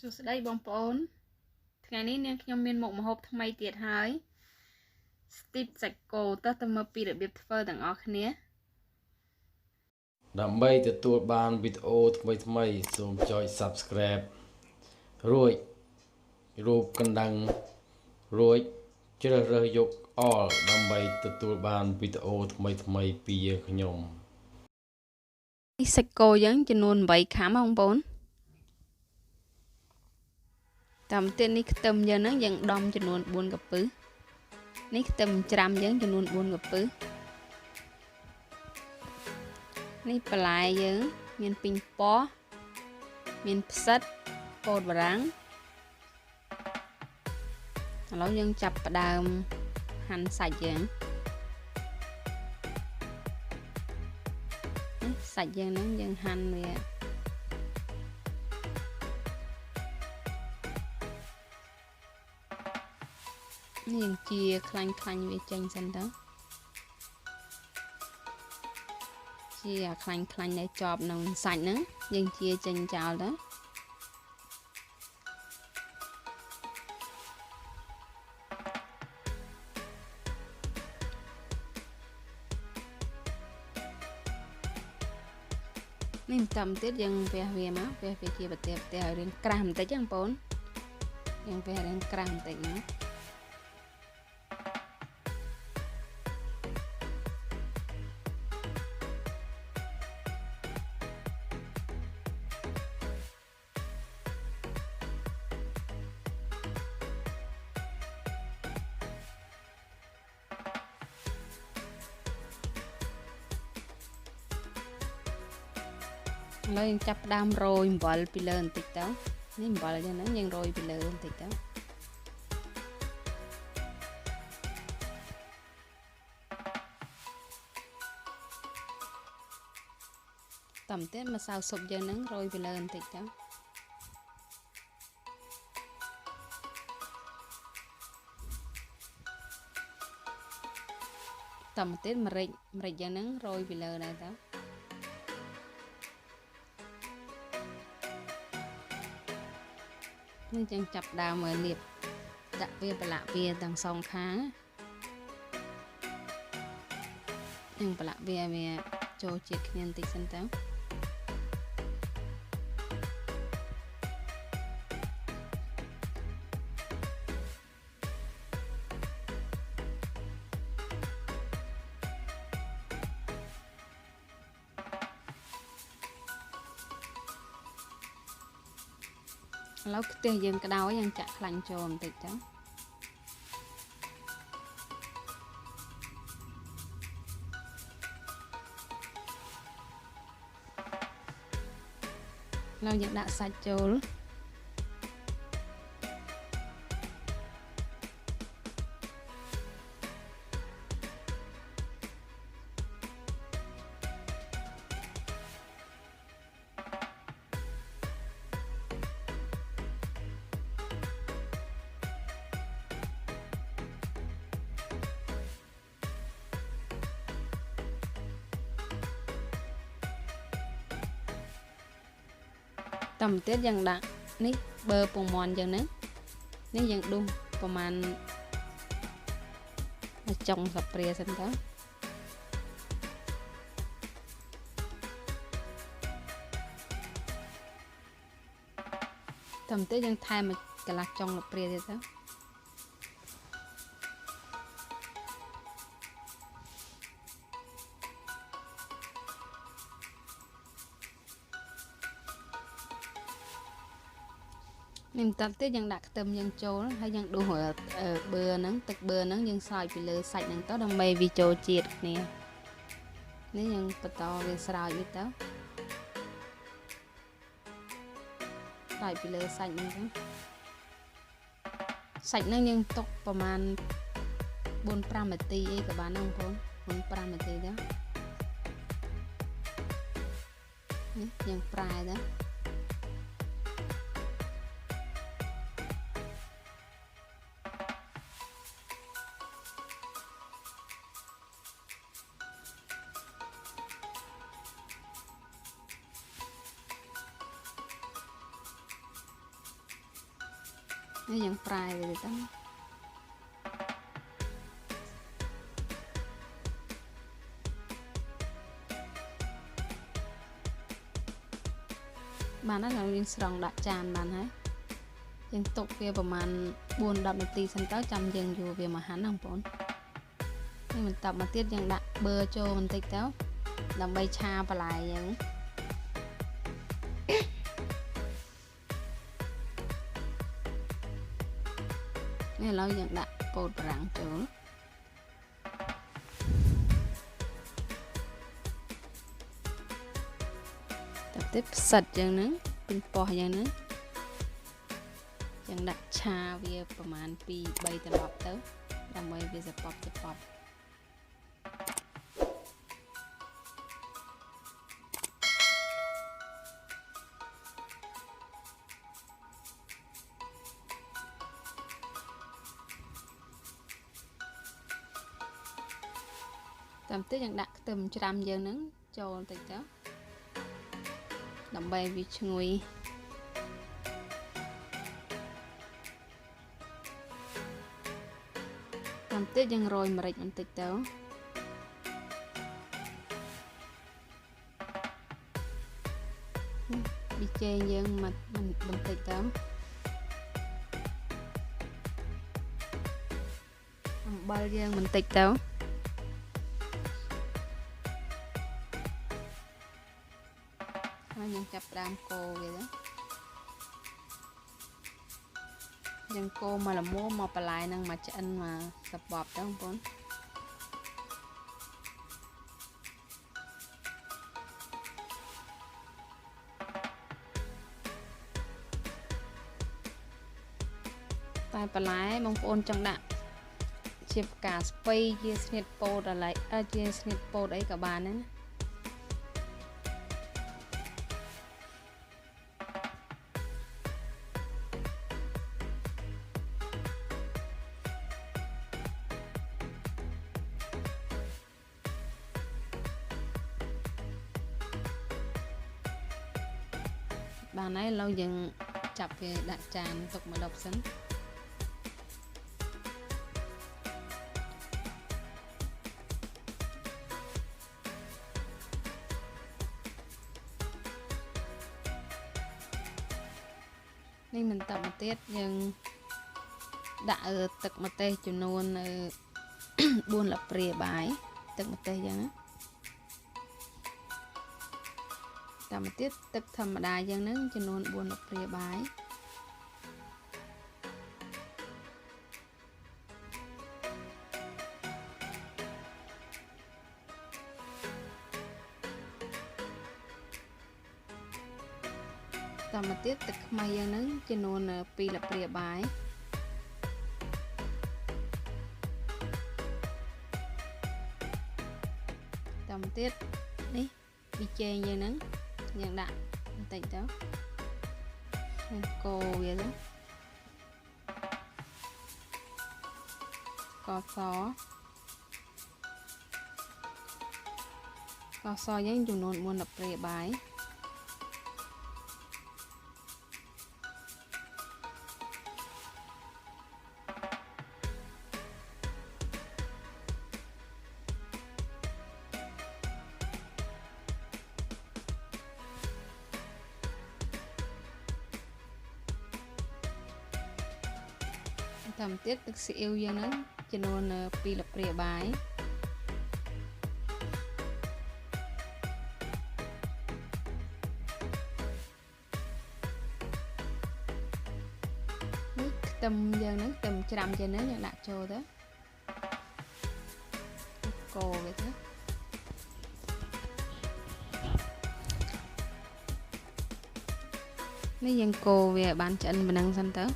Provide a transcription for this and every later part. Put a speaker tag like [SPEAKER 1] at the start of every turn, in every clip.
[SPEAKER 1] សួស្តីបងប្អូនថ្ងៃនេះនាងខ្ញុំមានមុខម្ហូបថ្មីទៀតហើយ Steep សាច់គោតោះទៅមើលពីរបៀបធ្វើទាំងអស់គ្នា
[SPEAKER 2] ដើម្បីទទួលបានវីដេអូថ្មីសូមចុច Subscribe រួចរូបកណ្ដឹងរួចជ្រើសរើសយក All ដើម្បីទទួលបានវីដេអូថ្មីពីយើងខ្ញុំ
[SPEAKER 1] នេះសាច់គោយើងចំនួន8ខាំបងប្អូនតាមទៀតនេះខ្ទឹមយើងហ្នឹងយើងដំចំនួន4កាពឹសនេះខ្ទឹមច្រាំយើងចំនួន4កាពឹសនេះបន្លែយើងមានពីងប៉ោះមានផ្សិតពោតបារាំងឥឡូវយើងចាប់ផ្ដើមហាន់សាច់យើងសាច់យើងហ្នឹងយើងហាន់វានេះយើងជាខ្លាញ់វាចេញសិនទៅជាខ្លាញ់នៅជាប់នឹងសាច់ហ្នឹងយើងជាចេញចោលទៅនេះតាមទៀតយើងវះវាមកវះវាជាប្រទេសឲ្យរៀងក្រាស់បន្តិចហ្នឹងបងប្អូនយើងវះរៀងក្រាស់បន្តិចណាឥឡូវយើងចាប់ផ្ដើមរោយអំបិលពីលើបន្តិចទៅនេះអំបិលយ៉ាងហ្នឹងយើងរោយពីលើបន្តិចទៅតាមទៀតម្សៅស៊ុបយើងហ្នឹងរោយពីលើបន្តិចទៅតាមទៀតម្រេចយើងហ្នឹងរោយពីលើដែរទៅនេះយើងចាប់ដើមមកលាបដាក់វាប្រឡាក់វាទាំងសងខាងយើងប្រឡាក់វាចូលជាតិគ្នាបន្តិចសិនទៅឥឡូវខ្ទះយើងក្តោយយើងចាក់ខ្លាញ់ចូលបន្តិចទៅឥឡូវយើងដាក់សាច់ចូលតាមទៀតយើងដាក់នេះបើពងមាន់យ៉ាងហ្នឹងនេះយើងដុសប្រហែលចុងសាព្រាសិនទៅតាមទៀតយើងថែមកកន្លះចុងសាព្រាទៀតទៅនេះបន្ទាប់ទៀតយើងដាក់ខ្ទឹមយើងចូលហើយយើងដួសបឺហ្នឹងទឹកបឺហ្នឹងយើងស្រោចពីលើសាច់ហ្នឹងទៅដើម្បីវាចូលជាតិគ្នានេះយើងបន្តវាស្រោចវាទៅស្រោចពីលើសាច់ហ្នឹងទៅសាច់ហ្នឹងយើងទុកប្រហែល 4-5 នាទីអីក៏បានដែរបងប្អូន 4-5 នាទីទៅនេះយើងប្រែទៅ នេះយើងប្រែវាទៅបានហើយយើងស្រង់ដាក់ចានបានហើយយើងទុកវាប្រហែល 4-10 នាទីសិនទៅចាំយើងយកវាមកហាន់ណាបងប្អូននេះបន្តមកទៀតយើងដាក់ប៊ឺចូលបន្តិចទៅដើម្បីឆាបន្លែយើងនេះឥឡូវយើងដាក់ពោតបារាំងចូលតែទៀតផ្សិតយ៉ាងហ្នឹងពេញប៉ោះយ៉ាងហ្នឹងយើងដាក់ឆាវាប្រហែល 2-3 ត្រឡប់ទៅដើម្បីវាសពប់តាមទៀតយើងដាក់ខ្ទឹមច្រាំយើងហ្នឹងចូលបន្តិចទៅដើម្បីវាឈ្ងុយតាមទៀតយើងរោយម្រេចបន្តិចទៅប៊ីចេងយើងមកបន្តិចទៅអំបិលយើងបន្តិចទៅហើយយើងចាប់ផ្ដើមកូរវាទៅយើងកូរមកល្មមមកបន្លែនឹងមកឆ្អិនមកសបប់ទៅបងប្អូនតែបន្លែបងប្អូនចង់ដាក់ជាផ្កាស្ពៃជាស្នៀតពោតอะไรជាស្នៀតពោតអីក៏បានដែរណាបានហើយឥឡូវយើងចាប់វាដាក់ចានទុកមកដប់សិននេះមិនតមកទៀតយើងដាក់ទឹកម្ទេសចំនួន4 ល្ព្រាបាយទឹកម្ទេសយ៉ាងណាតាមទៀតទឹកធម្មតាយ៉ាងហ្នឹងចំនួន4 ល្ព្រាបាយតាមទៀតទឹកខ្មៅយ៉ាងហ្នឹងចំនួន2 ល្ព្រាបាយតាមទៀតនេះប៊ីចេងយ៉ាងហ្នឹងយើងដាក់បន្តិចទៅយើងកូរវាទៅស្ករសយើងចំនួន4 ល្ព្រាបាយតាមទៀតទឹកស៊ីអ៊ីវយើងហ្នឹងចំនួន2 ល្ព្រាបាយនេះខ្ទឹមយើងហ្នឹងខ្ទឹមច្រាំយើងហ្នឹងយើងដាក់ចូលទៅកូរវាទៅនេះយើងកូរវាបានឆ្អិនប៉ុណ្ណឹងសិនទៅ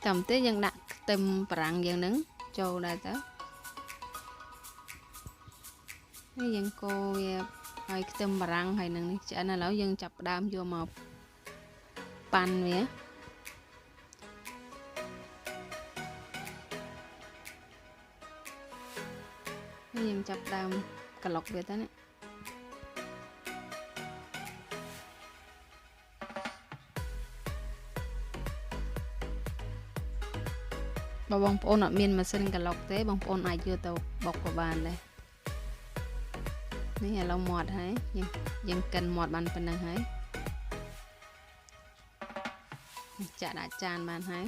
[SPEAKER 1] តាមទៀតយើងដាក់ខ្ទឹមបារាំងយើងហ្នឹងចូលដែរទៅនេះយើងកូរវាឲ្យខ្ទឹមបារាំងហើយនឹងនេះឆ្អិនឥឡូវយើងចាប់ផ្ដើមយកមកប៉ាន់វា ហើយយើងចាប់ដើមក្លុកវាទៅនេះបើបងប្អូនអត់មានម៉ាស៊ីនក្លុកទេបងប្អូនអាចយកទៅបុកក៏បានដែរនេះឥឡូវមាត់ហើយយើងកិនមាត់បានប៉ុណ្ណឹងហើយចាក់ដាក់ចានបានហើយ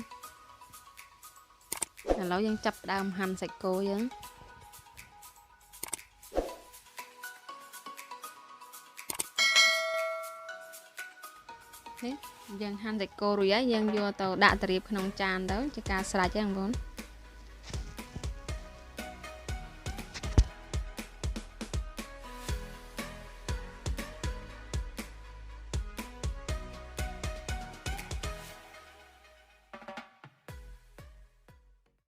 [SPEAKER 1] ឥឡូវយើងចាប់ដើមហាន់សាច់គោយើងនេះយើងហាន់សាច់គោរួចហើយយើងយកទៅដាក់ទៅរៀបក្នុងចានទៅជាការស្រេចហ្នឹងបងប្អូន